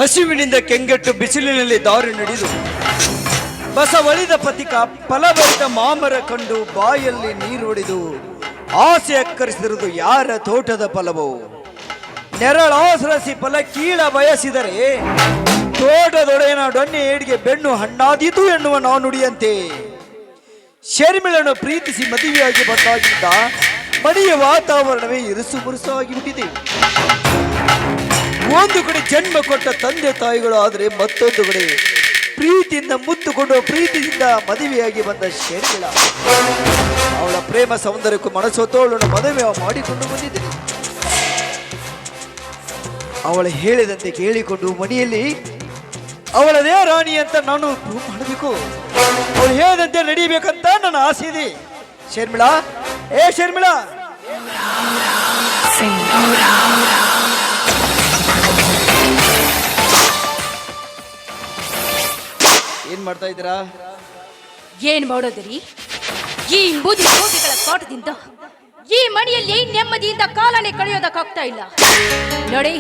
ಹಸಿವಿನಿಂದ ಕೆಂಗೆಟ್ಟು ಬಿಸಿಲಿನಲ್ಲಿ ದಾರಿ ನಡೆದು ಬಸವಳಿದ ಪತಿಕ ಫಲಭರಿತ ಮಾಮರ ಕಂಡು ಬಾಯಲ್ಲಿ ನೀರು ಹೊಡೆದು ಆಸೆ ಅಕ್ಕರಿಸಿರುವುದು ಯಾರ ತೋಟದ ಫಲವು? ನೆರಳಾಸರಸಿ ಫಲ ಕೀಳ ಬಯಸಿದರೆ ತೋಟದೊಡೆಯನ ಡೊನ್ನೆ ಏಡಿಗೆ ಬೆನ್ನು ಹಣ್ಣಾದೀತು ಎನ್ನುವ ನಾನುಡಿಯಂತೆ ಶರ್ಮಿಳನ್ನು ಪ್ರೀತಿಸಿ ಮದುವೆಯಾಗಿ ಬಂದಾಗಿದ್ದ ಮನೆಯ ವಾತಾವರಣವೇ ಇರುಸು ಮುರುಸಾಗಿಬಿಟ್ಟಿದೆ. ಒಂದು ಕಡೆ ಜನ್ಮ ಕೊಟ್ಟ ತಂದೆ ತಾಯಿಗಳು ಆದರೆ ಮತ್ತೊಂದು ಕಡೆ ಪ್ರೀತಿಯಿಂದ ಮುತ್ತುಕೊಂಡು ಪ್ರೀತಿಯಿಂದ ಮದುವೆಯಾಗಿ ಬಂದ ಶರ್ಮಿಳ ಅವಳ ಪ್ರೇಮ ಸೌಂದರ್ಯಕ್ಕೂ ಮನಸ್ಸೊತ್ತವಳನ್ನು ಮದುವೆ ಮಾಡಿಕೊಂಡು ಬಂದಿದ್ದೆ. ಅವಳು ಹೇಳಿದಂತೆ ಕೇಳಿಕೊಂಡು ಮನೆಯಲ್ಲಿ ಅವಳದೇ ರಾಣಿ ಅಂತ ನಾನು ಪ್ರೂವ್ ಮಾಡಬೇಕು. ಅವಳು ಹೇಳಿದಂತೆ ನಡೀಬೇಕಂತ ನನ್ನ ಆಸೆ ಇದೆ. ಶರ್ಮಿಳಾ, ಏ ಶರ್ಮಿಳಾ, ಏನ್ ಮಾಡ್ತಾ ಇದ್ದೀರಾ? ಏನ್ ಮಾಡೋದ್ರಿ? ಈ ಮುದಿ ಕೋಟಿಗಳ ಕಾಟದಿಂದ ಈ ಮನೆಯಲ್ಲಿ ನೆಮ್ಮದಿಯಿಂದ ಕಾಲನೇ ಕಳೆಯೋದಕ್ಕಾಗ್ತಾ ಇಲ್ಲ. ನೋಡಿ,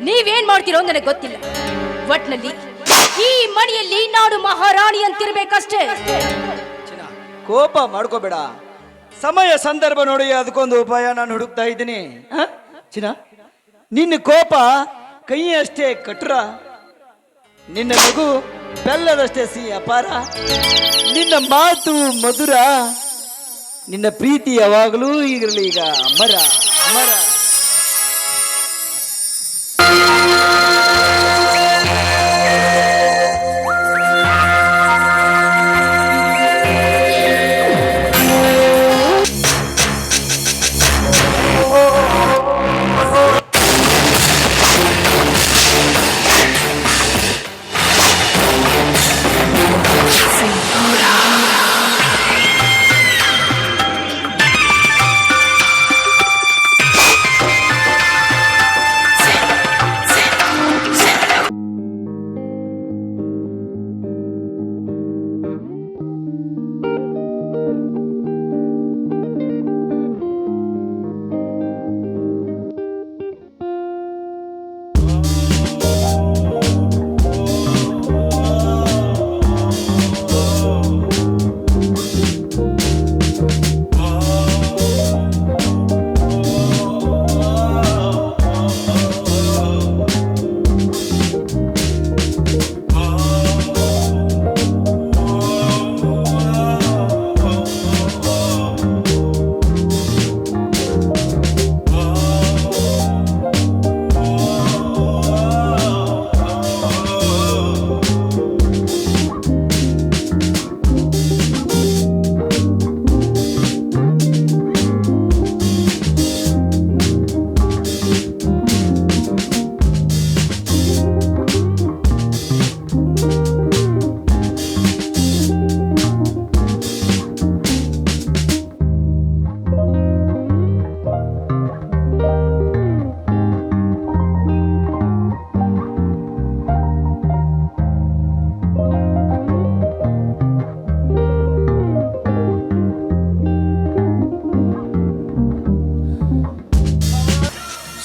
ನೀವೇನ್ ಮಾಡ್ತೀರೋ ನನಗೆ ಗೊತ್ತಿಲ್ಲ. ಒಟ್ನಲ್ಲಿ ಈ ಮನೆಯಲ್ಲಿ ನಾನು ಮಹಾರಾಣಿ ಅಂತಿರ್ಬೇಕಷ್ಟೇ. ಕೋಪ ಮಾಡ್ಕೋಬೇಡ. ಸಮಯ ಸಂದರ್ಭ ನೋಡಿ ಅದಕ್ಕೊಂದು ಉಪಾಯ ನಾನು ಹುಡುಕ್ತಾ ಇದ್ದೀನಿ. ಚಿನ್ನ, ನಿನ್ನ ಕೋಪ ಕೈ ಅಷ್ಟೇ ಕಟ್ರ, ನಿನ್ನ ನಗು ಬೆಲ್ಲದಷ್ಟೇ ಸಿಹಿ ಅಪಾರ, ನಿನ್ನ ಮಾತು ಮಧುರ, ನಿನ್ನ ಪ್ರೀತಿ ಯಾವಾಗಲೂ ಈಗಿರಲಿ ಈಗ ಅಮರ ಅಮರ.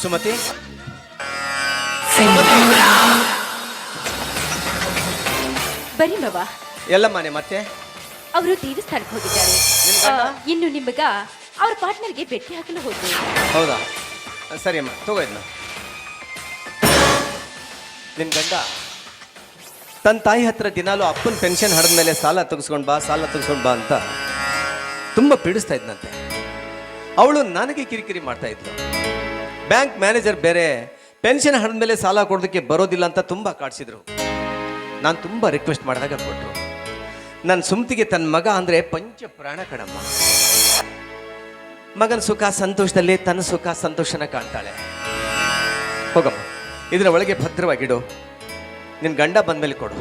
ಸುಮತಿ, ಬರೀ ಮವ. ಎಲ್ಲ ಮನೆ ಮತ್ತೆ ಅವರು ದೇವಸ್ಥಾನಕ್ಕೆ ಹೋಗಿದ್ದಾರೆ. ಇನ್ನು ನಿಮಗ ಅವ್ರ ಪಾರ್ಟ್ನರ್ಗೆ ಭೇಟಿ ಹಾಕಲು ಹೋದ್ರು. ಹೌದಾ? ಸರಿ ಅಮ್ಮ, ತಗೋ ಇದನ್ನ. ನಿನ್ ಗಂಡ ತನ್ನ ತಾಯಿ ಹತ್ರ ದಿನಾಲು ಅಪ್ಪನ ಪೆನ್ಷನ್ ಹಡದ ಮೇಲೆ ಸಾಲ ತೆಗೆಸ್ಕೊಂಡ್ ಬಾ ಅಂತ ತುಂಬ ಪೀಡಿಸ್ತಾ ಇದ್ನಂತೆ. ಅವಳು ನನಗೆ ಕಿರಿಕಿರಿ ಮಾಡ್ತಾ ಇದ್ಲು. ಬ್ಯಾಂಕ್ ಮ್ಯಾನೇಜರ್ ಬೇರೆ ಪೆನ್ಷನ್ ಹಣದ ಮೇಲೆ ಸಾಲ ಕೊಡೋದಕ್ಕೆ ಬರೋದಿಲ್ಲ ಅಂತ ತುಂಬ ಕಾಡ್ಸಿದ್ರು. ನಾನು ತುಂಬ ರಿಕ್ವೆಸ್ಟ್ ಮಾಡಿದಾಗ ಕೊಟ್ಟರು. ನನ್ನ ಸುಮ್ತಿಗೆ ತನ್ನ ಮಗ ಅಂದರೆ ಪಂಚ ಪ್ರಾಣ ಕಣಮ್ಮ. ಮಗನ ಸುಖ ಸಂತೋಷದಲ್ಲಿ ತನ್ನ ಸುಖ ಸಂತೋಷನ ಕಾಣ್ತಾಳೆ. ಹೋಗಮ್ಮ, ಇದರ ಒಳಗೆ ಭದ್ರವಾಗಿಡು. ನಿನ್ನ ಗಂಡ ಬಂದಮೇಲೆ ಕೊಡು.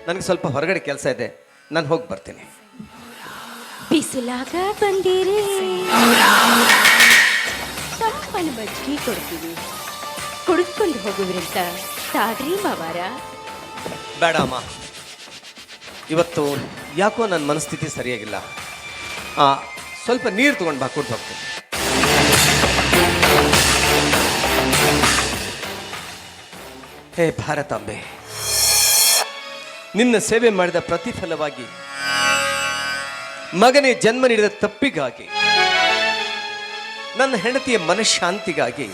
ನನಗೆ ಸ್ವಲ್ಪ ಹೊರಗಡೆ ಕೆಲಸ ಇದೆ, ನಾನು ಹೋಗಿ ಬರ್ತೀನಿ. ಬಿಸಿಲಾಗ ಬಂದಿರಿ, ತಂಪನ ಮಜ್ಜಿಗೆ ಕೊಡ್ತೀವಿ, ಕುಡಿದ್ಕೊಂಡು ಹೋಗುವಿರಂತ ತಾಡ್ರಿ ಮಾವಾರ. ಬೇಡ ಅಮ್ಮ, ಇವತ್ತು ಯಾಕೋ ನನ್ನ ಮನಸ್ಥಿತಿ ಸರಿಯಾಗಿಲ್ಲ. ಸ್ವಲ್ಪ ನೀರು ತಗೊಂಡು ಬಾ, ಕೊಟ್ಟು ಹೋಗ್ತೀನಿ. ಹೇ ಭಾರತಾಂಬೆ, ನಿನ್ನ ಸೇವೆ ಮಾಡಿದ ಪ್ರತಿಫಲವಾಗಿ, ಮಗನೇ ಜನ್ಮ ನೀಡಿದ ತಪ್ಪಿಗಾಗಿ, ನನ್ನ ಹೆಂಡತಿಯ ಮನಃಶಾಂತಿಗಾಗಿ,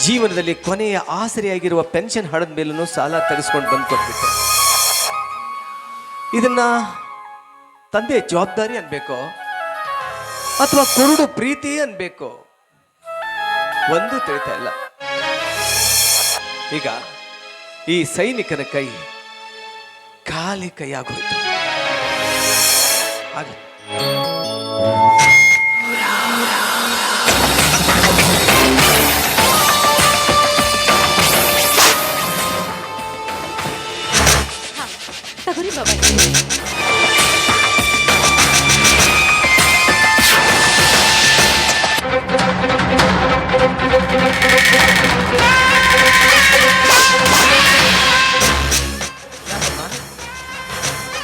ಜೀವನದಲ್ಲಿ ಕೊನೆಯ ಆಸರೆಯಾಗಿರುವ ಪೆನ್ಷನ್ ಹಣದ ಮೇಲೂ ಸಾಲ ತೆಗೆಸ್ಕೊಂಡು ಬಂದು ಕೊಟ್ಬಿಟ್ಟೆ. ಇದನ್ನ ತಂದೆ ಜವಾಬ್ದಾರಿ ಅನ್ಬೇಕೋ ಅಥವಾ ಕುರುಡು ಪ್ರೀತಿ ಅನ್ಬೇಕೋ ಒಂದು ತಿಳಿತಾ ಇಲ್ಲ. ಈಗ ಈ ಸೈನಿಕನ ಕೈ ಖಾಲಿ ಕೈಯಾಗೋಯ್ತು. ಹಾಗೆ ತಗೋರಿ ಬಾಬಾ.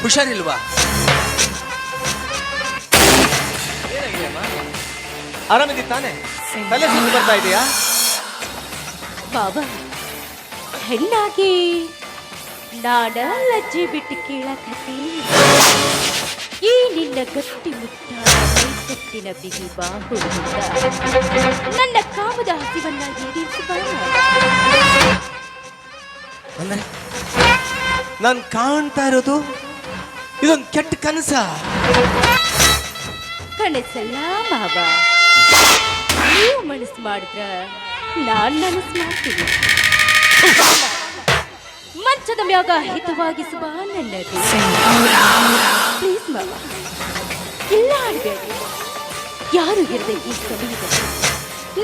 ಹುಷಾರಿಲ್ವಾ? ಆರಾಮಿದ್ದಿ ತಾನೆ? ತಲೆ ಸುತ್ತು ಬರ್ತಾ ಇದೆಯಾ? ಬಾಬಾ, ಹೆಣ್ಣಾಗಿ ನಾಡ ಲಜ್ಜೆ ಬಿಟ್ಟು ಕೇಳಕತ್ತೀನಿ. ಈ ನಿನ್ನ ಗಟ್ಟಿ ಮುಟ್ಟಿನ ಬಿಗಿ ಬಾಹುಳಿಂದ ನನ್ನ ಕಾಮದ ಹಸಿವನ್ನ ಈಡೇರಿಸುವ. ಅಂದ್ರೆ ನಾನು ಕಾಣ್ತಾ ಇರೋದು ಇದೊಂದು ಕೆಟ್ಟ ಕನಸ? ಕನಸಲ್ಲ ಬಾಬಾ, ನೀವು ಮನಸ್ಸು ಮಾಡಿದ್ರ ನಾನ್ ಮನಸ್ಸು ಮಾಡ್ತೀನಿ. ಮಂಚದ ಮ್ಯಾಗ ಹಿತವಾಗಿಸುವ ನನ್ನದು. ಪ್ಲೀಸ್ ಮಾವ, ಇಲ್ಲ ಆಡ್ಬೇಡಿ. ಯಾರು ಇರದೆ ಈ ಸಮಯದಲ್ಲಿ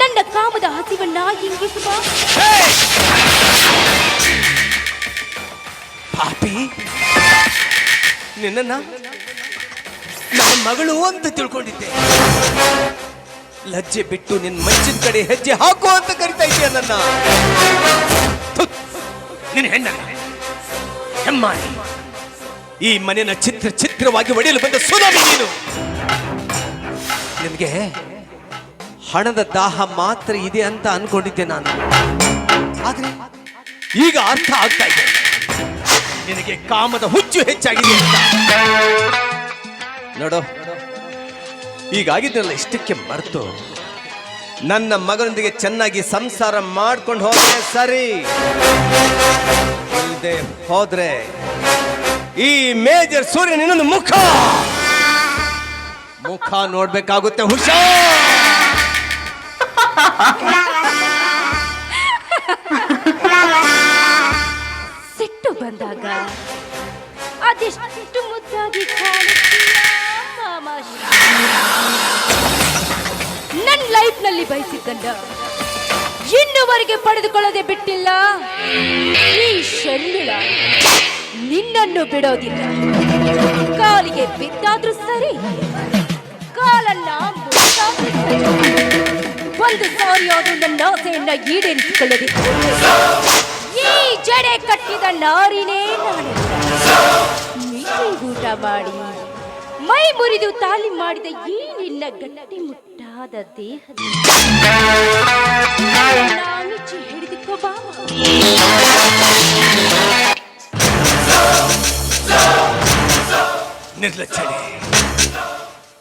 ನನ್ನ ಕಾಮದ ಹಸಿವನ್ನ ಇಂಗಿಸುವ. ಪಾಪಿ, ನಿನ್ನ ನನ್ನ ಮಗಳು ಅಂತ ತಿಳ್ಕೊಂಡಿದ್ದೆ. ಲಜ್ಜೆ ಬಿಟ್ಟು ನಿನ್ನ ಮಂಚಿನ ಕಡೆ ಹೆಜ್ಜೆ ಹಾಕು ಅಂತ ಕರಿತಾ ಇದೆಯಾ ನನ್ನ? ನಿನ್ನ ಹೆಣ್ಣಲ್ಲ, ಹೆಮ್ಮಾರಿ. ಈ ಮನೆಯ ಚಿತ್ರವಾಗಿ ಒಡೆಯಲು ಬಂದ ಸುನಾಮಿ ನೀನು. ನಿನಗೆ ಹಣದ ದಾಹ ಮಾತ್ರ ಇದೆ ಅಂತ ಅನ್ಕೊಂಡಿದ್ದೆ ನಾನು. ಆದ್ರೆ ಈಗ ಅರ್ಥ ಆಗ್ತಾ ಇದೆ, ನಿನಗೆ ಕಾಮದ ಹುಚ್ಚು ಹೆಚ್ಚಾಗಿದೆ ಅಂತ. ನೋಡು, ಈಗಾಗಿದ್ದಲ್ಲ ಇಷ್ಟಕ್ಕೆ ಮರೆತು ನನ್ನ ಮಗನೊಂದಿಗೆ ಚೆನ್ನಾಗಿ ಸಂಸಾರ ಮಾಡ್ಕೊಂಡು ಹೋದ್ರೆ ಸರಿ. ಇಲ್ಲದೆ ಹೋದ್ರೆ ಈ ಮೇಜರ್ ಸೂರ್ಯ ನಿನ್ನೊಂದು ಮುಖ ನೋಡ್ಬೇಕಾಗುತ್ತೆ. ಹುಷಾರ್. ಸಿಟ್ಟು ಬಂದಾಗ ಅದೆಷ್ಟು ಮುದ್ದಾಗಿ ಕಾಣುತ್ತೀಯ ಮಾಮ. ನನ್ನ ಲೈಫ್ ನಲ್ಲಿ ಬಯಸಿದ್ದನ್ನ ಇನ್ನುವರೆಗೆ ಪಡೆದುಕೊಳ್ಳದೆ ಬಿಟ್ಟಿಲ್ಲ ಈ ಶರ್ಮಿಳ. ನಿನ್ನನ್ನು ಬಿಡೋದಿಲ್ಲ. ಕಾಲಿಗೆ ಬಿದ್ದಾದ್ರೂ ಸರಿ, ಕಾಲನ್ನ ಮುರಿದಾದ್ರೂ ಸರಿ. ಒಂದು ಸಾರಿ ಅದು ನನ್ನ ಆಸೆಯನ್ನ ಈಡೇರಿಸಿಕೊಳ್ಳದೆ ಈ ಜಡೆ ಕಟ್ಟಿದ ನಾರಿನೇ ನಾನು. ಮೀರಿ ಊಟ ಮಾಡಿ ಮೈ ಮುರಿದು ತಾಲಿ ಮಾಡಿದ ಈ ನಿನ್ನ ಗಟ್ಟಿ ಮುಟ್ಟಾದ ದೇಹದ ನಾಮಿಚ್ಚಿ ಹಿಡಿದುಕೋ ಬಾವ. ನಿರ್ಲಜ್ಜನೆ,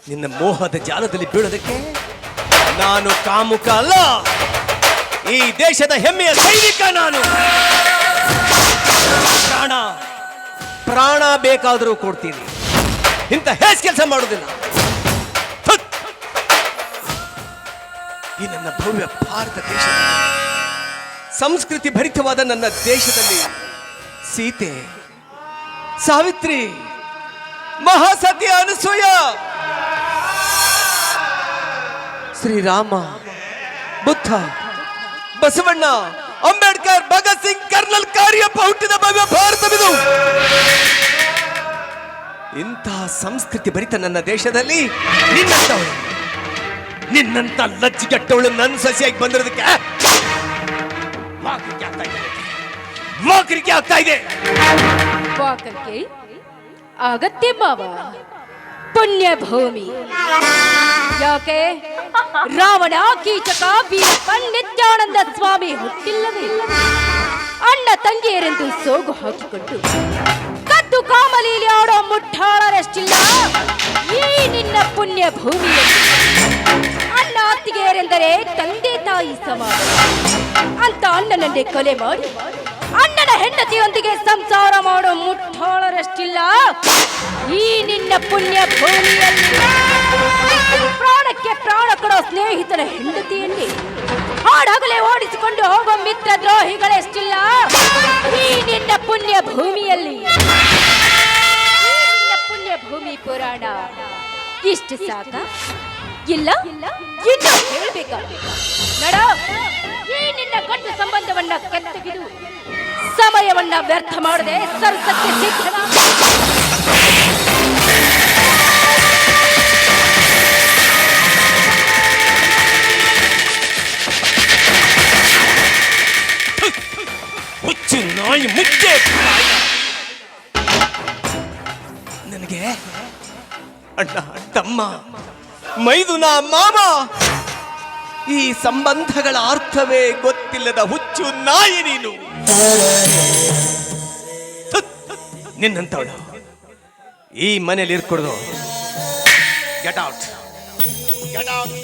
ನಿನ್ನ ಮೋಹದ ಜಾಲದಲ್ಲಿ ಬೀಳೋದಕ್ಕೆ ನಾನು ಕಾಮುಕ ಅಲ್ಲ, ಈ ದೇಶದ ಹೆಮ್ಮೆಯ ಸೈನಿಕ ನಾನು. ಪ್ರಾಣ ಬೇಕಾದರೂ ಕೊಡ್ತೀನಿ, ಇಂಥ ಹೇಸ್ ಕೆಲಸ ಮಾಡೋದಿಲ್ಲ. ಈ ನನ್ನ ಭವ್ಯ ಭಾರತ ದೇಶ, ಸಂಸ್ಕೃತಿ ಭರಿತವಾದ ನನ್ನ ದೇಶದಲ್ಲಿ ಸೀತೆ, ಸಾವಿತ್ರಿ, ಮಹಾಸತಿ ಅನಸೂಯ, ಶ್ರೀರಾಮ, ಬುದ್ಧ, ಬಸವಣ್ಣ, ಅಂಬೇಡ್ಕರ್, ಭಗತ್ ಸಿಂಗ್, ಕರ್ನಲ್ ಕಾರ್ಯಪ್ಪ ಹುಟ್ಟಿದ ಭವ್ಯ ಭಾರತವಿದು. ಇಂತಹ ಸಂಸ್ಕೃತಿ ಭರಿತ ನನ್ನ ದೇಶದಲ್ಲಿ ನಿನ್ನಂತ ಲಜ್ಜಿಗೆಟ್ಟವಳು ನನ್ನ ಸಸಿಯಾಗಿ ಬಂದಿರೋದಕ್ಕೆ ವಾಕರಿಕೆ ಆಗ್ತಾ ಇದೆ. ವಾಕರಿಕೆ ಅಗತ್ಯ ಮಾವ, ಪುಣ್ಯ ಭೂಮಿ. ಯಾಕೆ ರಾವಣ ಕೀಚಕ ವೀರಪ್ಪ ನಿತ್ಯಾನಂದ ಸ್ವಾಮಿ ಹುಟ್ಟಿಲ್ಲವೇ? ಅಣ್ಣ ತಂಗಿಯರೆಂದು ಸೋಗು ಹಾಕಿಕೊಂಡು ಕದ್ದು ಕಾಮಲೀಲಿ ಆಡೋ ಮುಟ್ಟಾಳರಷ್ಟಿಲ್ಲ ಈ ನಿನ್ನ ಪುಣ್ಯ ಭೂಮಿಯಲ್ಲಿ. ಅಣ್ಣ ಅತ್ತಿಗೆಯರೆಂದರೆ ತಂದೆ ತಾಯಿ ಸಮಾನ ಅಂತ ಅಣ್ಣನನ್ನೇ ಕೊಲೆ ಮಾಡಿ ಅಣ್ಣನ ಹೆಂಡತಿಯೊಂದಿಗೆ ಸಂಸಾರ ಮಾಡೋ ಮುಟ್ಟಾಳರಷ್ಟಿಲ್ಲ ಈ ನಿನ್ನ ಪುಣ್ಯ ಭೂಮಿಯಲ್ಲಿ. ಪ್ರಾಣಕ್ಕೆ ಪ್ರಾಣ ಕೊಡೋ ಸ್ನೇಹಿತನ ಹೆಂಡತಿಯಲ್ಲಿ ಹಾಡಾಗಲೇ ಓಡಿಸಿಕೊಂಡು ಹೋಗೋ ಮಿತ್ರ ದ್ರೋಹಿಗಳೆಷ್ಟಿಲ್ಲ ಈ ನಿನ್ನ ಪುಣ್ಯ ಭೂಮಿಯಲ್ಲಿ. ನಿನ್ನ ಪುಣ್ಯ ಭೂಮಿ ಪುರಾಣ ಇಷ್ಟು ಸಾಕ? ಇಲ್ಲ ಇನ್ನು ಹೇಳ್ಬೇಕಾ? ನಡ, ಈ ನಿನ್ನ ಗಂಡು ಸಂಬಂಧವನ್ನ ಕೆತ್ತಗಿದು ಸಮಯವನ್ನ ವ್ಯರ್ಥ ಮಾಡದೆ ಸರ್ಸಕ್ಕೆ ಸಿದ್ಧನ. ಹುಚ್ಚು ನಾಯಿ ಮುಚ್ಚೆ. ನನಗೆ ಅಣ್ಣ, ತಮ್ಮ, ಮೈದುನ, ಮಾಮ ಈ ಸಂಬಂಧಗಳ ಅರ್ಥವೇ ಗೊತ್ತಿಲ್ಲದ ಹುಚ್ಚು ನಾಯಿ ನೀನು. ನಿನ್ನಂತವಳು ಈ ಮನೇಲಿ ಇರ್ಕೊಡ್ದು. Get out, get out.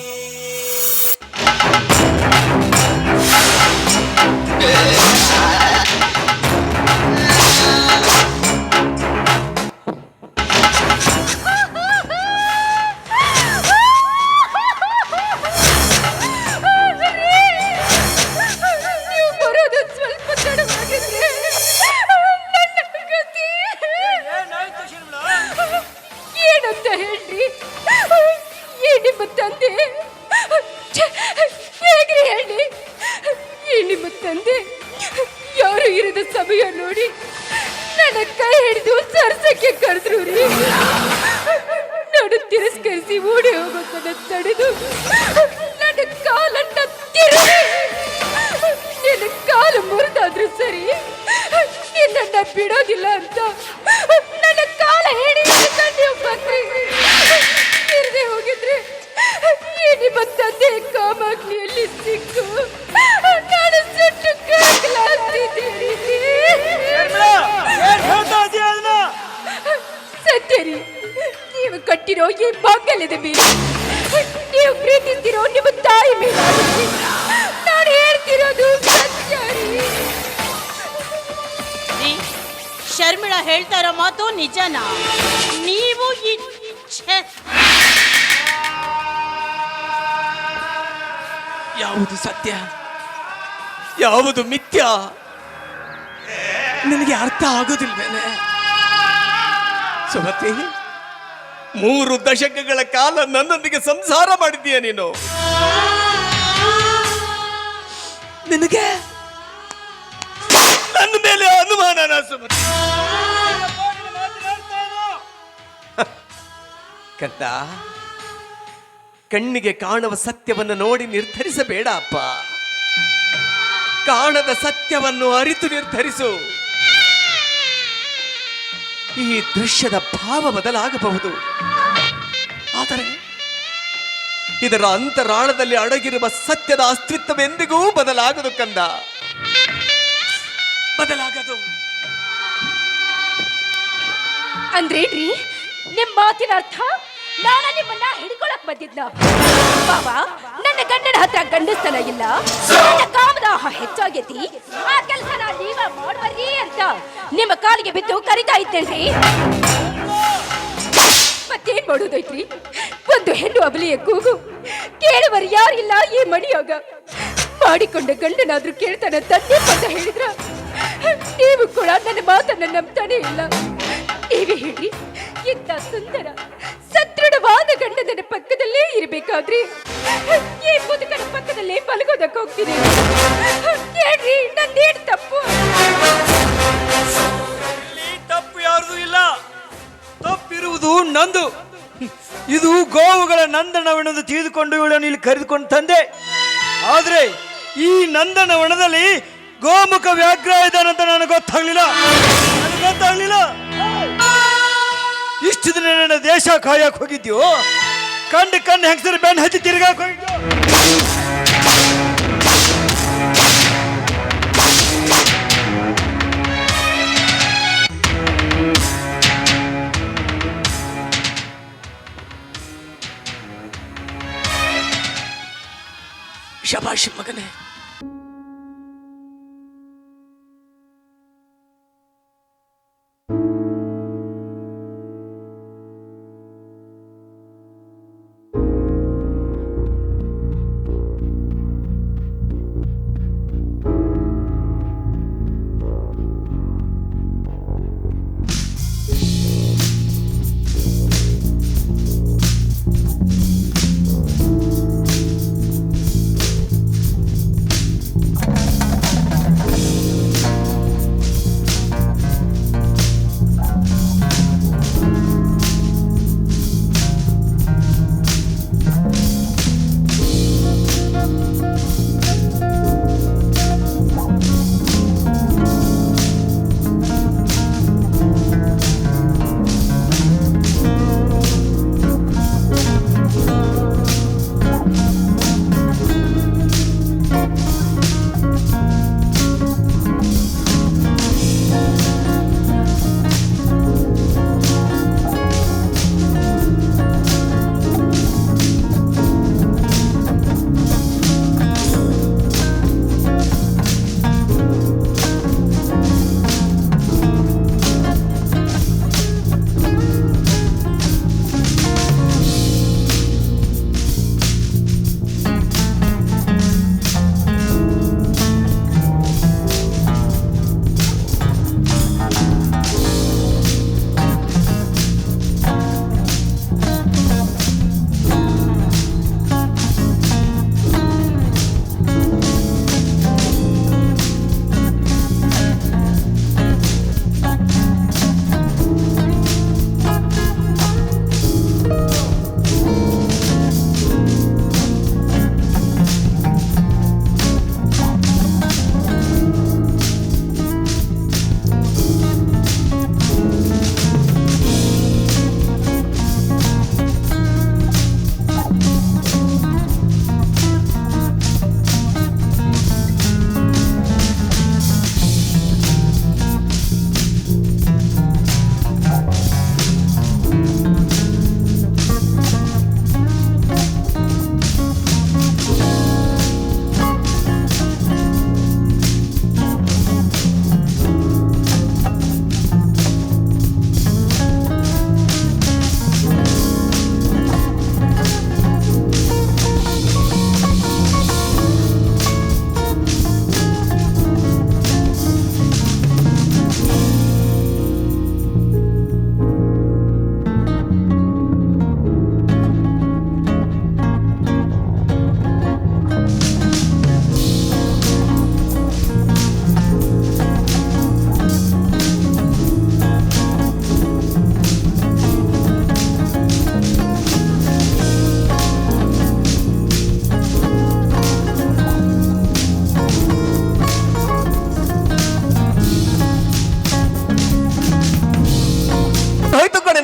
ಏನಂತ ಹೇಳ್ರಿ? ಈ ನಿಮ್ಮ ತಂದೆ ಹೇಗ್ರಿ ಹೇಳಿ? ಈ ನಿಮ್ಮ ತಂದೆ ಯಾರು ಇರದ ಸಮಯ ನೋಡಿ ನನ್ನ ಕೈ ಹಿಡಿದು ಸರ್ಸಕ್ಕೆ ಕರೆದ್ರು ರೀ. ನಡು ತಿರಸ್ಕರಿಸಿ ಓಡಿ ಹೋಗೋದನ್ನ ತಡೆದು ನನ್ನ ಕಾಲನ್ನ ತಿರುಗಿ ನಿನ್ನ ಕಾಲು ಮುರಿದಾದ್ರು ಸರಿ ನಿನ್ನನ್ನ ಬಿಡೋದಿಲ್ಲ ಅಂತ ನನ್ನ ಕಾಲ ಹಿಡಿದು ಬಂದ್ರಿ. ಇರದೆ ಹೋಗಿದ್ರೆ ಈ ನಿಮ್ಮ ತಂದೆ ಕಾಮಾಗ್ನಿಯಲ್ಲಿ ಸಿಕ್ಕು ನಾನು ಸುಟ್ಟು ಕಾಕಲಾಗ್ತಿದ್ದೀನಿ. ಸತ್ಯ ರೀ, ನೀವು ಕಟ್ಟಿರೋ ಈ ಬಾಂಗಲ್ಯದ ಮೇಲೆ ನೀವು ಪ್ರೀತಿಸ್ತಿರೋ ನಿಮ್ಮ ತಾಯಿ ಮೇಲೆ ನಾನು ಹೇಳ್ತಿರೋದು ಸತ್ಯ ರೀ. ಶರ್ಮಿಳಾ ಹೇಳ್ತಾ ಇರೋ ಮಾತು ನಿಜನಾ? ನೀವು ಯಾವುದು ಸತ್ಯ, ಯಾವುದು ಮಿಥ್ಯ ನನಗೆ ಅರ್ಥ ಆಗೋದಿಲ್ವೇನೆ ಸುಮತಿ. 3 ದಶಕಗಳ ಕಾಲ ನನ್ನೊಂದಿಗೆ ಸಂಸಾರ ಮಾಡಿದ್ದೀಯ ನೀನು. ನಿನಗೆ ನನ್ನ ಮೇಲೆ ಅನುಮಾನನ ಸುಮತಿ? ಕಂದ, ಕಣ್ಣಿಗೆ ಕಾಣುವ ಸತ್ಯವನ್ನು ನೋಡಿ ನಿರ್ಧರಿಸಬೇಡ ಅಪ್ಪ. ಕಾಣದ ಸತ್ಯವನ್ನು ಅರಿತು ನಿರ್ಧರಿಸು. ಈ ದೃಶ್ಯದ ಭಾವ ಬದಲಾಗಬಹುದು, ಆದರೆ ಇದರ ಅಂತರಾಳದಲ್ಲಿ ಅಡಗಿರುವ ಸತ್ಯದ ಅಸ್ತಿತ್ವವೆಂದಿಗೂ ಬದಲಾಗದು ಕಂದ, ಬದಲಾಗದು. ಅಂದ್ರೇನ್ರಿ ನಿಮ್ಮ ಮಾತಿನ ಅರ್ಥ? ನಾನು ನಿಮ್ಮನ್ನ ಹಿಡ್ಕೊಳಕ್ ಬಂದಿದ್ನ ಬಾಬಾ? ನನ್ನ ಗಂಡನ ಹತ್ರ ಗಂಡಸ್ತನ ಇಲ್ಲ, ನನ್ನ ಕಾಮದಾಹ ಹೆಚ್ಚಾಗೈತಿ, ಆ ಕೆಲಸನ ನೀವ ಮಾಡ್ಬರ್ರಿ ಅಂತ ನಿಮ್ಮ ಕಾಲಿಗೆ ಬಿದ್ದು ಕರಿತಾ ಇದ್ದೇನ್ರಿ. ಮತ್ತೇನ್ ಮಾಡೋದೈತ್ರಿ? ಒಂದು ಹೆಣ್ಣು ಅಬಲಿಯ ಕೂಗು ಕೇಳುವರು ಯಾರಿಲ್ಲ ಈ ಮಣಿಯಾಗ. ಮಾಡಿಕೊಂಡ ಗಂಡನಾದ್ರೂ ಕೇಳ್ತಾನ ತಂದೆ ಅಂತ ಹೇಳಿದ್ರ ನೀವು ಕೂಡ ನನ್ನ ಮಾತನ್ನ ನಂಬ್ತಾನೆ ಇಲ್ಲ. ನೀವೇ ಹೇಳ್ರಿ, ಇಂಥ ಸುಂದರ ಸದೃಢವಾದ ಗಂಡ ನನ್ನ ಪಕ್ಕದಲ್ಲೇ ಇರಬೇಕಾದ್ರಿ ಈ ಮುದುಕನ ಪಕ್ಕದಲ್ಲೇ ಮಲಗೋದಕ್ಕೆ ಹೋಗ್ತೀನಿ. ಹೇಳ್ರಿ, ನಂದೇನು ತಪ್ಪು? ತಪ್ಪು ಯಾರ್ದು ಇಲ್ಲ, ತಪ್ಪಿರುವುದು ನಂದು. ಇದು ಗೋವುಗಳ ನಂದನವನವನ್ನು ತಿಳಿದುಕೊಂಡು ಇವಳನ್ನು ಇಲ್ಲಿ ಕರೆದುಕೊಂಡು ತಂದೆ. ಆದ್ರೆ ಈ ನಂದನವನದಲ್ಲಿ ಗೋಮುಖ ವ್ಯಾಘ್ರ ಇದ್ದಾನಂತ ನನಗೆ ಗೊತ್ತಾಗ್ಲಿಲ್ಲ. ಇಷ್ಟು ದಿನ ನನ್ನ ದೇಶ ಕಾಯಕ್ ಹೋಗಿದ್ಯೋ, ಕಂಡು ಹೆಂಗಸರು ಬೆನ್ನು ಹತ್ತಿ ತಿರ್ಗಾಕ ಶಬಾಷ್ ಮಗನೇ.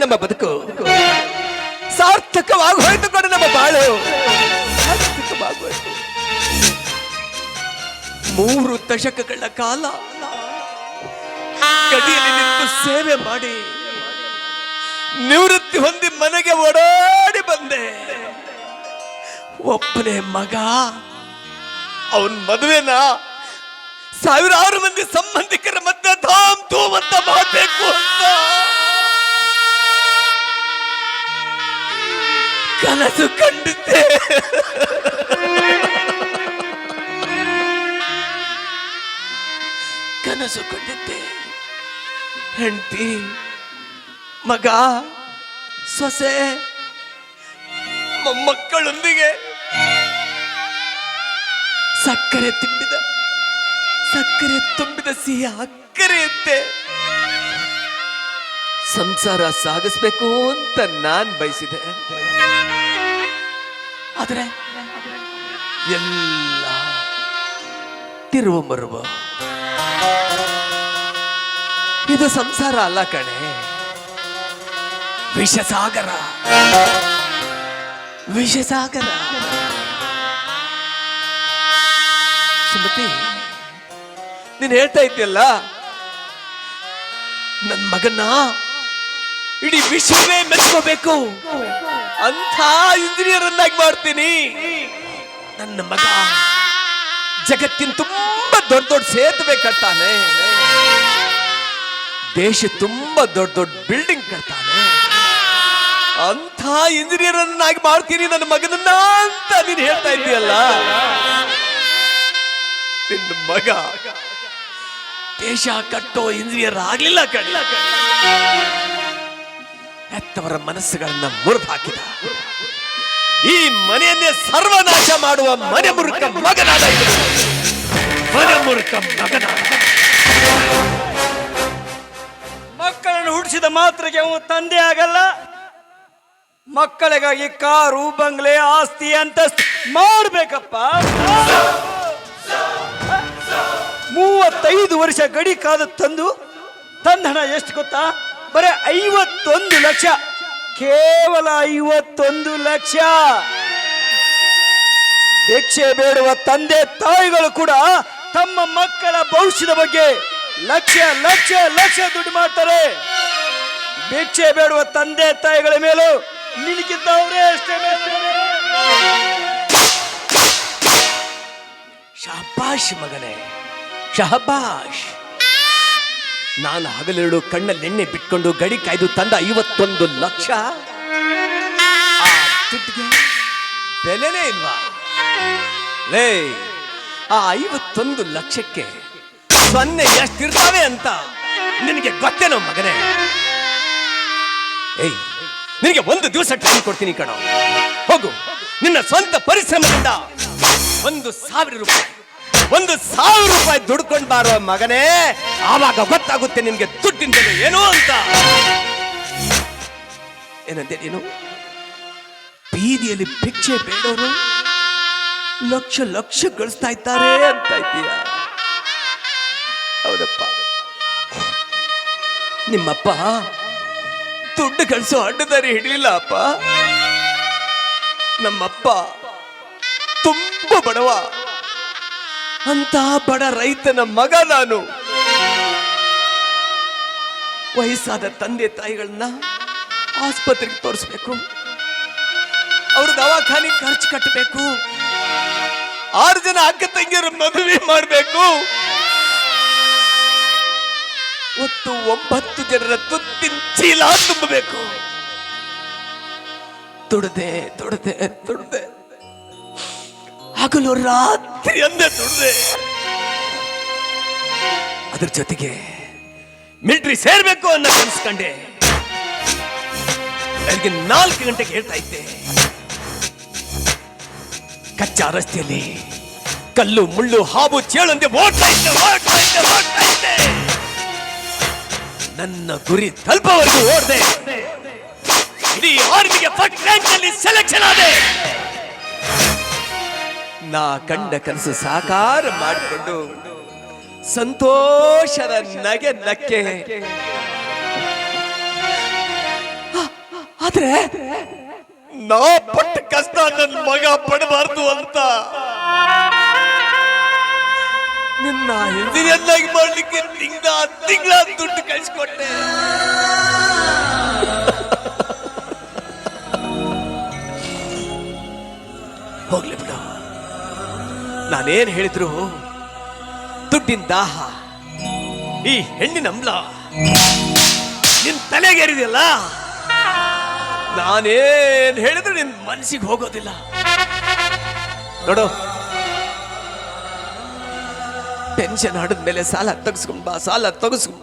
ನಮ್ಮ ಬದುಕು ಸಾರ್ಥಕವಾಗಿ ಹೋಯ್ತು ಕಡೆ ನಮ್ಮ ಬಾಳು ಸಾರ್ಥಕವಾಗೋಯ್ತು. 3 ದಶಕಗಳ ಕಾಲ ಗಡಿಯಲ್ಲಿ ನಿಂತು ಸೇವೆ ಮಾಡಿ ನಿವೃತ್ತಿ ಹೊಂದಿ ಮನೆಗೆ ಓಡಾಡಿ ಬಂದೆ. ಒಬ್ಬನೇ ಮಗ, ಅವನ್ ಮದುವೆನ ಸಾವಿರಾರು ಮಂದಿ ಸಂಬಂಧಿಕರ ಮಧ್ಯೆ ಧಾಮ್ ಧೂಮ್ ಅಂತ ಮಾಡಬೇಕು ಅಂತ ಕನಸು ಕಂಡಿದ್ದೆ. ಕನಸು ಕಂಡಿದ್ದೆ. ಹೆಂಡತಿ, ಮಗ, ಸೊಸೆ, ಮೊಮ್ಮಕ್ಕಳೊಂದಿಗೆ ಸಕ್ಕರೆ ತುಂಬಿದ ಸಿಹಿ ಅಕ್ಕರೆಯಂತೆ ಸಂಸಾರ ಸಾಗಿಸ್ಬೇಕು ಅಂತ ನಾನ್ ಬಯಸಿದೆ. ಆದರೆ ಎಲ್ಲ ತಿರುವು ಮರುವ. ಇದು ಸಂಸಾರ ಅಲ್ಲ ಕಣೆ, ವಿಷಸಾಗರ. ವಿಷಸಾಗರ. ಸುಮತಿ, ನೀನ್ ಹೇಳ್ತಾ ಇದ್ದೀಯಲ್ಲ, ನನ್ನ ಮಗನ್ನ ಇಡೀ ವಿಶ್ವವೇ ಮೆಚ್ಕೋಬೇಕು ಅಂಥ ಇಂಜಿನಿಯರ್ ಅನ್ನಾಗಿ ಮಾಡ್ತೀನಿ. ನನ್ನ ಮಗ ಜಗತ್ತಿನ ತುಂಬಾ ದೊಡ್ಡ ದೊಡ್ಡ ಸೇತುವೆ ಕಟ್ತಾನೆ, ದೇಶ ತುಂಬಾ ದೊಡ್ಡ ದೊಡ್ಡ ಬಿಲ್ಡಿಂಗ್ ಕಟ್ತಾನೆ. ಅಂಥ ಇಂಜಿನಿಯರ್ ಅನ್ನಾಗಿ ಮಾಡ್ತೀನಿ ನನ್ನ ಮಗನನ್ನ ಅಂತ ನೀನು ಹೇಳ್ತಾ ಇದ್ದೀಯಲ್ಲ. ನಿನ್ನ ಮಗ ದೇಶ ಕಟ್ಟೋ ಇಂಜಿನಿಯರ್ ಆಗ್ಲಿಲ್ಲ ಕಣ್ಣ. ಹೆತ್ತವರ ಮನಸ್ಸುಗಳನ್ನ ಮುರಿದು ಹಾಕಿದ, ಈ ಮನೆಯನ್ನೇ ಸರ್ವನಾಶ ಮಾಡುವ ಮನೆ ಮುರುಕ ಮಗನಾದ ಇವನು. ಮನೆ ಮುರುಕ ಮಗನಾದ. ಮಕ್ಕಳನ್ನು ಹುಟ್ಟಿಸಿದ ಮಾತ್ರಕ್ಕೆ ಅವನು ತಂದೆ ಆಗಲ್ಲ. ಮಕ್ಕಳಿಗಾಗಿ ಕಾರು, ಬಂಗ್ಲೆ, ಆಸ್ತಿ, ಅಂತಸ್ತು ಮಾಡ್ಬೇಕಪ್ಪ. 35 ವರ್ಷ ಗಡಿ ಕಾದ ತಂದ ಹಣ ಎಷ್ಟು ಗೊತ್ತಾ? ಬರೀ 51 ಲಕ್ಷ. ಕೇವಲ 51 ಲಕ್ಷ. ಭಿಕ್ಷೆ ಬೇಡುವ ತಂದೆ ತಾಯಿಗಳು ಕೂಡ ತಮ್ಮ ಮಕ್ಕಳ ಭವಿಷ್ಯದ ಬಗ್ಗೆ ಲಕ್ಷ ಲಕ್ಷ ಲಕ್ಷ ದುಡ್ಡು ಮಾಡ್ತಾರೆ. ಭಿಕ್ಷೆ ಬೇಡುವ ತಂದೆ ತಾಯಿಗಳ ಮೇಲೂ ನಿನಗಿದ್ದವರೇ ಅಷ್ಟೇ. ಶಹಬಾಷ್ ಮಗನೇ, ಶಹಬಾಷ್. ನಾನು ಹಗಲೆರಡು ಕಣ್ಣಲ್ಲಿ ಎಣ್ಣೆ ಬಿಟ್ಕೊಂಡು ಗಡಿ ಕಾಯ್ದು ತಂದ 51 ಲಕ್ಷ. ಆ ದುಡ್ಡಿಗೆ ಬೆಲೆನೇ ಇಲ್ವಾ? ಲೇ, ಆ 51 ಲಕ್ಷಕ್ಕೆ ಸೊನ್ನೆ ಎಷ್ಟಿರ್ತಾವೆ ಅಂತ ನಿನಗೆ ಗೊತ್ತೇನೋ ಮಗನೇ? ಏಯ್, ನಿನಗೆ 1 ದಿವಸ ಟೈಮ್ ಕೊಡ್ತೀನಿ ಕಣೋ. ಹೋಗು, ನಿನ್ನ ಸ್ವಂತ ಪರಿಶ್ರಮದಿಂದ 1,000 ರೂಪಾಯಿ ದುಡ್ಕೊಂಡು ಬಾರೋ ಮಗನೇ. ಆವಾಗ ಗೊತ್ತಾಗುತ್ತೆ ನಿನ್ಗೆ ದುಡ್ಡಿನ ಬೆಲೆ ಏನು ಅಂತ. ಏನಂತೆ ನೀನು? ಬೀದಿಯಲ್ಲಿ ಭಿಕ್ಷೆ ಬೇಡೋರು ಲಕ್ಷ ಲಕ್ಷ ಗಳಿಸ್ತಾ ಇದ್ದಾರೆ ಅಂತ ಇದ್ದೀಯ. ಹೌದಪ್ಪ, ನಿಮ್ಮಪ್ಪ ದುಡ್ಡು ಗಳಿಸೋ ಅಡ್ಡದಾರಿ ಹಿಡಿಲಿಲ್ಲ ಅಪ್ಪ. ನಮ್ಮಪ್ಪ ತುಂಬಾ ಬಡವ. ಅಂತ ಬಡ ರೈತನ ಮಗ ನಾನು. ವಯಸ್ಸಾದ ತಂದೆ ತಾಯಿಗಳನ್ನ ಆಸ್ಪತ್ರೆಗೆ ತೋರಿಸ್ಬೇಕು, ಅವ್ರ ದವಾಖಾನೆ ಖರ್ಚು ಕಟ್ಟಬೇಕು, 6 ಜನ ಅಕ್ಕ ತಂಗಿಯರ ಮದುವೆ ಮಾಡಬೇಕು, ಒಟ್ಟು 9 ಜನರ ತುತ್ತಿನ ಚೀಲ ತುಂಬಬೇಕು. ದುಡ್ದೆ ದುಡ್ದೆ ದುಡ್ದೆ, ಹಗಲು ರಾತ್ರಿ ಅಂದೇ ದುಡ್ದೆ. ಅದ್ರ ಜೊತೆಗೆ ಮಿಲಿಟರಿ ಸೇರ್ಬೇಕು ಅನ್ನೋ ಕನ್ಸ್ಕೊಂಡೆ. ಬೆಳಗ್ಗೆ 4 ಗಂಟೆಗೆ ಹೇಳ್ತಾ ಇದ್ದೆ. ಕಚ್ಚಾ ರಸ್ತೆಯಲ್ಲಿ ಕಲ್ಲು ಮುಳ್ಳು ಹಾವು ಚೇಳಂತೆ ಓಡ್ತಾ ಇದ್ದೆ. ನನ್ನ ಗುರಿ ತಲುಪವರೆಗೂ ಓಡ್ದೆ. ಇಡೀ ಆರ್ಮಿಗೆ ಫಸ್ಟ್ ರ್ಯಾಂಕ್ ನಲ್ಲಿ ಸೆಲೆಕ್ಷನ್ ಆದೆ. ನಾ ಕಂಡ ಕನಸು ಸಾಕಾರ ಮಾಡಿಕೊಂಡು ಸಂತೋಷದ ನಗೆ ನಕ್ಕೆ. ಆದ್ರೆ ನಾ ಪಟ್ಟ ಕಷ್ಟ ನನ್ನ ಮಗ ಪಡಬಾರ್ದು ಅಂತ ನಿನ್ನ ಇಂಜಿನಿಯರ್ನಾಗಿ ಮಾಡ್ಲಿಕ್ಕೆ ತಿಂಗಳ ದುಡ್ಡು ಕಳಿಸ್ಕೊಟ್ಟೆ. ಹೋಗ್ಲಿ ಬಿಡು, ನಾನೇನ್ ಹೇಳಿದ್ರು ದುಡ್ಡಿನ ದಾಹ, ಈ ಹೆಣ್ಣಿನ ಅಂಬ್ಲ ನಿನ್ ತಲೆಗೇರಿದೆಯಲ್ಲ, ನಾನೇನ್ ಹೇಳಿದ್ರು ನಿನ್ ಮನಸ್ಸಿಗೆ ಹೋಗೋದಿಲ್ಲ. ನೋಡು, ಪೆನ್ಷನ್ ಹಡದ್ಮೇಲೆ ಸಾಲ ತೆಗೆಸ್ಕೊಂಡ್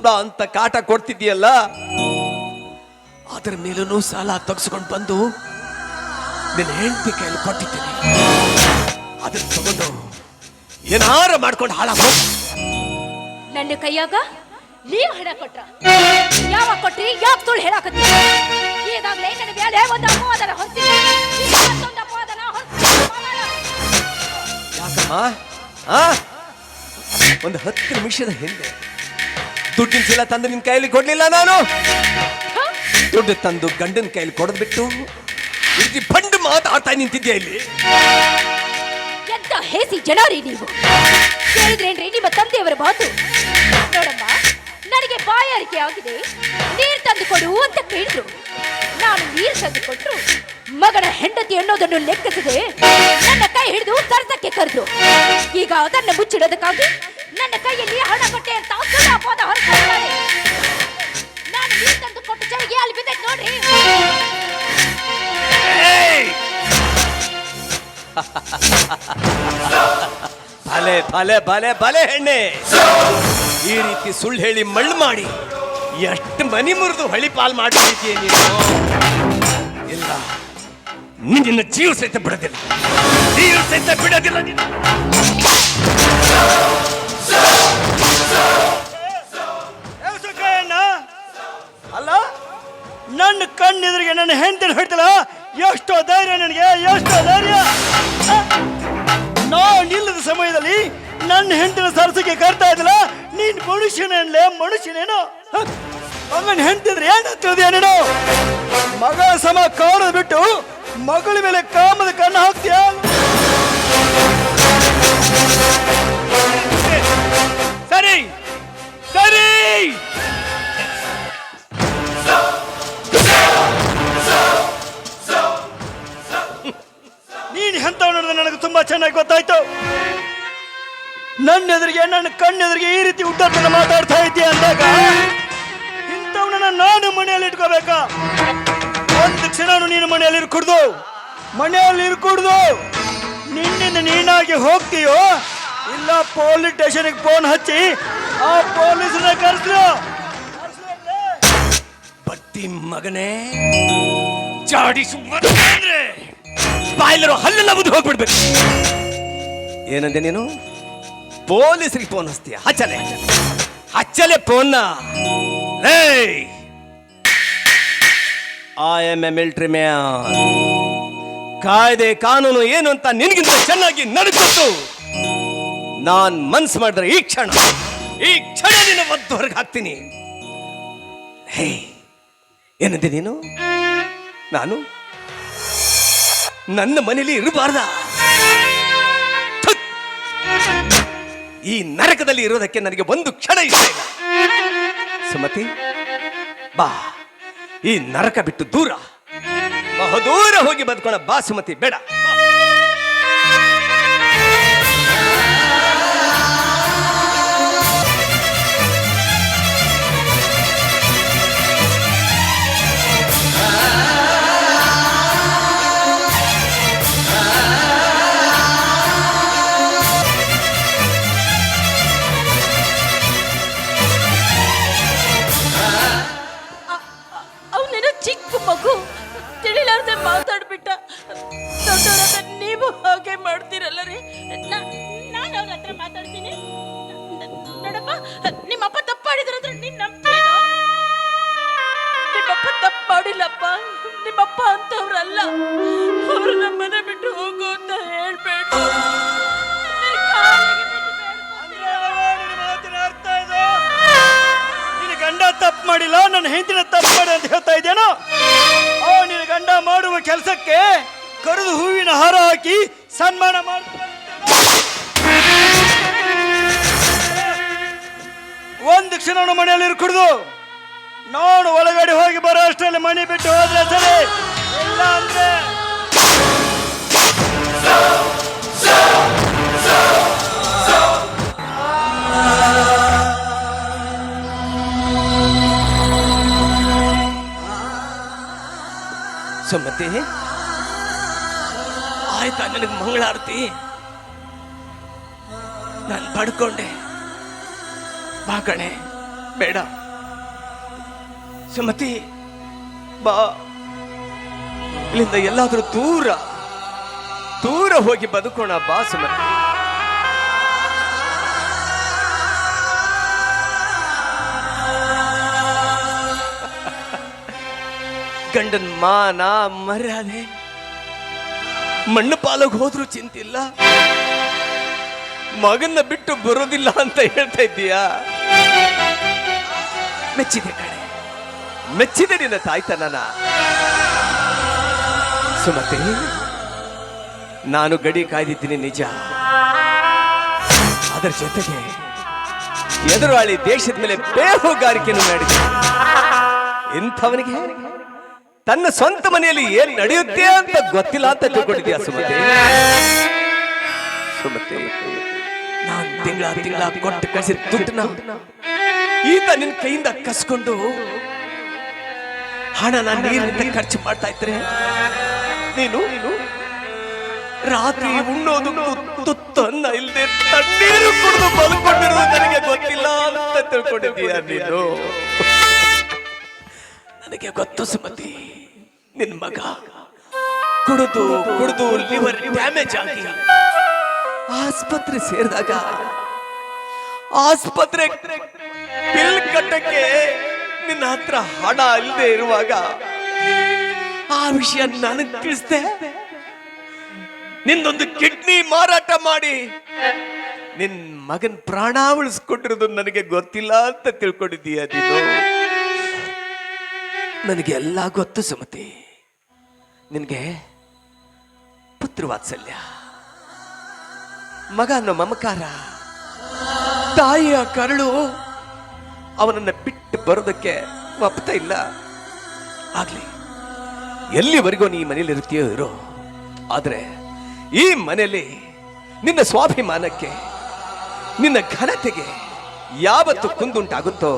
ಬಾ ಅಂತ ಕಾಟ ಕೊಡ್ತಿದ್ಯಲ್ಲ, ಅದ್ರ ಮೇಲೂ ಸಾಲ ತೆಗೆಸ್ಕೊಂಡು ಬಂದು ನಿನ್ನ ಹೆಂಡತಿ ಕೈಯಲ್ಲಿ ಕೊಟ್ಟಿದ್ದೀನಿ. ಅದನ್ನ ತಗೊಂಡು ಏನಾರ ಮಾಡ್ಕೊಂಡು ಹಾಳಾಗೋ. ನನ್ನ ಕೈಯಾಗ ನೀವು ಹಣ ಕೊಟ್ರ? ಯಾವಾಗ ಕೊಟ್ರಿ? ಯಾಕೆ ಸುಳ್ಳು ಹೇಳಾಕತ್ತಿ? ಈಗಾಗಲೇ ನನ್ನ ಮೇಲೆ ಒಂದು ಅಪವಾದನ ಹೊರಿಸಿ, ಮತ್ತೊಂದು ಅಪವಾದನ ಹೊರಿಸಿ. ಯಾಕಮ್ಮ? ಒಂದು 10 ನಿಮಿಷದ ಹಿಂದೆ ದುಡ್ಡಿನ ಚೀಲ ತಂದು ನಿನ್ ಕೈಯಲ್ಲಿ ಕೊಡ್ಲಿಲ್ಲ ನಾನು? ದುಡ್ಡು ತಂದು ಗಂಡನ ಕೈಯಲ್ಲಿ ಕೊಡದ್ಬಿಟ್ಟು ಫಂಡ್ ಮಾತಾಡ್ತಾ ನಿಂತಿದ್ಯಾ ಇಲ್ಲಿ? ಎಂತ ಹೇಸಿ ಜನರಿ ನೀವು. ಕೇಳಿದ್ರೇನ್ರಿ ನಿಮ್ಮ ತಂದೆಯವರ ಮಾತು? ನೋಡಮ್ಮ, ನನಗೆ ಬಾಯಾರಿಕೆ ಆಗಿದೆ, ನೀರು ತಂದು ಕೊಡು ಅಂತ ಕೇಳಿದ್ರು. ನಾನು ನೀರು ತಂದು ಕೊಟ್ಟರು. ಮಗನ ಹೆಂಡತಿ ಅನ್ನೋದನ್ನು ಲೆಕ್ಕಿಸದೆ ನನ್ನ ಕೈ ಹಿಡಿದು ಸರಸಕ್ಕೆ ಕರೆದ್ರು. ಈಗ ಅದನ್ನು ಮುಚ್ಚಿಡೋದಕ್ಕಾಗಿ ನನ್ನ ಕೈಯಲ್ಲಿ ಹಣ ಕೊಟ್ಟೆ ಅಂತ ಸುಳ್ಳಾಪಾದ ಹೊರಟಿದ್ದಾರೆ. ನಾನು ನೀರು ತಂದು ಕೊಟ್ಟ ಚಳಿಗೆ ಅಲ್ಲಿ ಬಿದ್ದೆ ನೋಡ್ರಿ. ಭಲೆ ಭಲೆ ಭಲೆ ಭಲೆ ಹೆಣ್ಣೆ, ಈ ರೀತಿ ಸುಳ್ಳು ಹೇಳಿ ಮಳ್ಳು ಮಾಡಿ ಎಷ್ಟು ಮನಿ ಮುರಿದು ಹಳಿ ಪಾಲ್ ಮಾಡಿದ್ದೀಯ ನೀನು. ಇಲ್ಲ, ನಿನ್ನ ಜೀವ ಸಹಿತ ಬಿಡೋದಿಲ್ಲ, ಜೀವ ಸಹಿತ ಬಿಡೋದಿಲ್ಲ ನೀನು. ಅಲ್ಲ, ನನ್ನ ಕಣ್ಣೆದುರಿಗೆ ನನ್ನ ಹೆಂಡತಿನ ಹಿಡ್ತಲ್ಲ, ಎಷ್ಟೋ ಧೈರ್ಯ ನನಗೆ, ಎಷ್ಟೋ ಧೈರ್ಯ. ನಾನಿಲ್ಲದ ಸಮಯದಲ್ಲಿ ನನ್ನ ಹೆಂಡತಿನ ಸರಸಕ್ಕೆ ಕರ್ತಾ ಇದ್ದಲ್ಲ, ನೀನ್ ಮನುಷ್ಯನೇನ್ಲೇ, ಮನುಷ್ಯನೇನು? ಮಗನ ಹೆಂಡತಿದ್ರೆ ಏನಂತಿದ್ಯಾ ನೀನು? ಮಗ ಸಮ ಕಾಣೋದು ಬಿಟ್ಟು ಮಗಳ ಮೇಲೆ ಕಾಮದ ಕಣ್ಣು ಹಾಕ್ತೀಯ? ಸರಿ ಸರಿ, ನೀನು ಎಂತವನ್ನೋದು ನನಗೆ ತುಂಬಾ ಚೆನ್ನಾಗಿ ಗೊತ್ತಾಯ್ತು. ನನ್ನ ಎದುರಿಗೆ, ನನ್ನ ಕಣ್ಣೆದುರಿಗೆ ಈ ರೀತಿ ಉದ್ದತ್ತನ ಮಾತಾಡ್ತಾ ಇದ್ದೀಯ ಅಂದಾಗ ಇಂಥವನ್ನ ನಾನು ಮನೆಯಲ್ಲಿ ಇಟ್ಕೋಬೇಕಾ? ಒಂದು ಕ್ಷಣನು ನೀನು ಮನೆಯಲ್ಲಿ ಇರ್ಕೂಡ್ದು, ಮನೆಯಲ್ಲಿ ಇರ್ಕೂಡ್ದು. ನಿನ್ನಿಂದ ನೀನಾಗಿ ಹೋಗ್ತೀಯೋ ಇಲ್ಲ ಪೊಲೀಸ್ ಸ್ಟೇಷನ್ಗೆ ಫೋನ್ ಹಚ್ಚಿ ಆ ಪೊಲೀಸನ್ನ ಕರೆಸ್ರು. ಬತ್ತಿ ಮಗನೇ, ಚಾಡಿಸು ಅಂದ್ರೆ ಬಾಯಿಲಿರೋ ಹಲ್ಲೆಲ್ಲ ಬುದ್ಧಿ ಹೋಗ್ಬಿಡ್ಬೇಕು. ಏನಂದೆ ನೀನು? ಪೊಲೀಸರಿಗೆ ಫೋನ್ ಹಚ್ತೀಯ? ಹಚ್ಚಲೆ ಹಚ್ಚಲೆ ಫೋನ್ನ. I am A military man. ಕಾಯ್ದೆ ಕಾನೂನು ಏನು ಅಂತ ನಿನಗಿಂತ ಚೆನ್ನಾಗಿ ನಡ್ಕೊತ್ತು. ನಾನ್ ಮನ್ಸು ಮಾಡಿದ್ರೆ ಈ ಕ್ಷಣ ನಿನ್ನ ಒದ್ದು ಹೊರಗೆ ಹಾಕ್ತೀನಿ. ಹೇ, ಏನಂತೆ ನೀನು? ನಾನು ನನ್ನ ಮನೇಲಿ ಇರಬಾರ್ದ? ಈ ನರಕದಲ್ಲಿ ಇರೋದಕ್ಕೆ ನನಗೆ ಒಂದು ಕ್ಷಣ ಇಷ್ಟ ಇಲ್ಲ. ಸುಮತಿ, ಬಾ, ಈ ನರಕ ಬಿಟ್ಟು ದೂರ, ಬಹುದೂರ ಹೋಗಿ ಬದುಕೋಣ. ಬಾ ಸುಮತಿ, ಬೇಡ. ಅವನೇನೋ ಚಿಕ್ಕ ಮಗು, ತಿಳಿಲಾರ್ದೆ ಮಾತಾಡ್ಬಿಟ್ಟ. ದೊಡ್ಡವರಾದ ನೀವು ಹಾಗೆ ಮಾಡ್ತೀರಲ್ಲ ರೀ. ನಾನು ಅವ್ರ ಹತ್ರ ಮಾತಾಡ್ತೀನಿ. ನೋಡಪ್ಪ, ನಿಮ್ಮಪ್ಪ ತಪ್ಪು ಮಾಡಿದ್ರಂದ್ರೆ ನೀನ್ ನಂಬ್ತೀನೋ? ನಿಮ್ಮಪ್ಪ ತಪ್ಪು ಮಾಡಿಲ್ಲಪ್ಪ. ನಿಮ್ಮಪ್ಪ ಅಂತವ್ರಲ್ಲ. ಅವರು ನಮ್ಮನೆ ಬಿಟ್ಟು ಹೋಗು ಅಂತ ಹೇಳ್ಬೇಡ. ಗಂಡ ತಪ್ಪು ಮಾಡಿಲ್ಲ, ನನ್ನ ಹೆಂಡತಿನ ತಪ್ಪು ಮಾಡಿ ಅಂತ ಹೇಳ್ತಾ ಇದ್ದೇನೋ? ನಿನ್ನ ಗಂಡ ಮಾಡುವ ಕೆಲಸಕ್ಕೆ ಕರೆದು ಹೂವಿನ ಹಾರ ಹಾಕಿ ಸನ್ಮಾನ ಮಾಡ್ತಾರೆ. ಒಂದು ಕ್ಷಣ ಮನೆಯಲ್ಲಿ ಇರ್ಕೂಡ್ದು. ನಾನು ಒಳಗಡೆ ಹೋಗಿ ಬರೋ ಅಷ್ಟರಲ್ಲಿ ಮನೆ ಬಿಟ್ಟು ಹೋದ್ರೆ ಸರಿ, ಇಲ್ಲ ಅಂದ್ರೆ ಸುಮತಿ, ಆಯ್ತಾ ನನಗೆ ಮಂಗಳಾರತಿ? ನಾನು ಪಡ್ಕೊಂಡೆ. ಬಾ ಕಣೆ, ಬೇಡ. ಸುಮತಿ, ಬಾ, ಇಲ್ಲಿಂದ ಎಲ್ಲಾದ್ರೂ ದೂರ ದೂರ ಹೋಗಿ ಬದುಕೋಣ. ಬಾ ಸುಮತಿ. ಗಂಡನ್ ಮಾನ ಮರ್ಯಾದೆ ಮಣ್ಣು ಪಾಲೋಗಿ ಹೋದ್ರೂ ಚಿಂತಿಲ್ಲ, ಮಗನ್ನ ಬಿಟ್ಟು ಬರೋದಿಲ್ಲ ಅಂತ ಹೇಳ್ತಾ ಇದ್ದೀಯಾ? ಮೆಚ್ಚಿದೆ ಕಣೆ, ಮೆಚ್ಚಿದೆ ನಿನ್ನ ತಾಯ್ತನನ ಸುಮತಿ. ನಾನು ಗಡಿ ಕಾಯ್ದಿದ್ದೀನಿ ನಿಜ. ಅದರ ಜೊತೆಗೆ ಎದುರಾಳಿ ದೇಶದ ಮೇಲೆ ಬೇಹುಗಾರಿಕೆಯನ್ನು ನಡೆದ ಇಂಥವನಿಗೆ ತನ್ನ ಸ್ವಂತ ಮನೆಯಲ್ಲಿ ಏನ್ ನಡೆಯುತ್ತೆ ಅಂತ ಗೊತ್ತಿಲ್ಲ ಅಂತ ತಿಳ್ಕೊಂಡಿದ್ಯಾ ಸುಮತಿ? ಸುಮತಿ, ನಾನು ತಿಂಗಳ ಕೊಟ್ಟು ಕಳಿಸಿದ ದುಡ್ಡನ್ನ ಈತ ನಿನ್ನ ಕೈಯಿಂದ ಕಸ್ಕೊಂಡು ಹಣನ ನೀರಿನಿಂದ ಖರ್ಚು ಮಾಡ್ತಾ ಇದ್ರೆ ನೀನು ರಾತ್ರಿ ಉಣ್ಣೋದು ತುತ್ತನ್ನ ಇಲ್ಲದೆ ತಣ್ಣೀರು ಕುಡಿದು ಬದುಕೊಂಡಿರೋದು ನನಗೆ ಗೊತ್ತಿಲ್ಲ ಅಂತ ತಿಳ್ಕೊಂಡಿದ್ದೀಯ ನೀನು? ನನಗೆ ಗೊತ್ತು ಸುಮತಿ, ನಿನ್ ಮಗ ಕುಡಿದು ಲಿವರ್ ಡ್ಯಾಮೇಜ್ ಆಗಿ ಆಸ್ಪತ್ರೆ ಸೇರಿದಾಗ ಆಸ್ಪತ್ರೆ ಬಿಲ್ ಕಟ್ಟಕ್ಕೆ ನಿನ್ನ ಹತ್ರ ಹಣ ಇಲ್ಲದೆ ಇರುವಾಗ ಆ ವಿಷಯ ನನಗೆ ತಿಳಿಸ್ದೆ. ನಿಂದೊಂದು ಕಿಡ್ನಿ ಮಾರಾಟ ಮಾಡಿ ನಿನ್ ಮಗನ್ ಪ್ರಾಣ ಉಳಿಸ್ಕೊಂಡಿರೋದು ನನಗೆ ಗೊತ್ತಿಲ್ಲ ಅಂತ ತಿಳ್ಕೊಂಡಿದ್ದೀಯ ನೀನು? ನನಗೆ ಎಲ್ಲ ಗೊತ್ತು ಸುಮತಿ. ನಿನಗೆ ಪುತ್ರ ವಾತ್ಸಲ್ಯ, ಮಗ ಅನ್ನೋ ಮಮಕಾರ, ತಾಯಿಯ ಕರಳು ಅವನನ್ನ ಬಿಟ್ಟು ಬರೋದಕ್ಕೆ ಒಪ್ತಾ ಇಲ್ಲ. ಆಗ್ಲಿ, ಎಲ್ಲಿವರೆಗೂ ನೀ ಮನೇಲಿ ಇರ್ತೀಯೋ ಇರೋ, ಆದ್ರೆ ಈ ಮನೆಯಲ್ಲಿ ನಿನ್ನ ಸ್ವಾಭಿಮಾನಕ್ಕೆ, ನಿನ್ನ ಘನತೆಗೆ ಯಾವತ್ತು ಕುಂದುಂಟಾಗುತ್ತೋ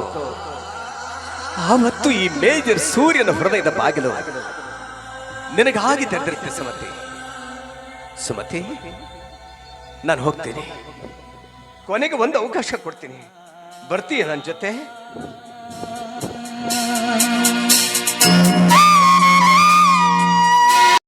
ಆವತ್ತು ಈ ಮೇಜರ್ ಸೂರ್ಯನ ಹೃದಯದ ಬಾಗಿಲು ನಿನಗಾಗಿ ತೆರೆದಿರುತ್ತೆ ಸುಮತಿ. ಸುಮತಿ, ನಾನು ಹೋಗ್ತೀನಿ. ಕೊನೆಗೆ ಒಂದು ಅವಕಾಶ ಕೊಡ್ತೀನಿ, ಬರ್ತೀಯ ನನ್ನ ಜೊತೆ?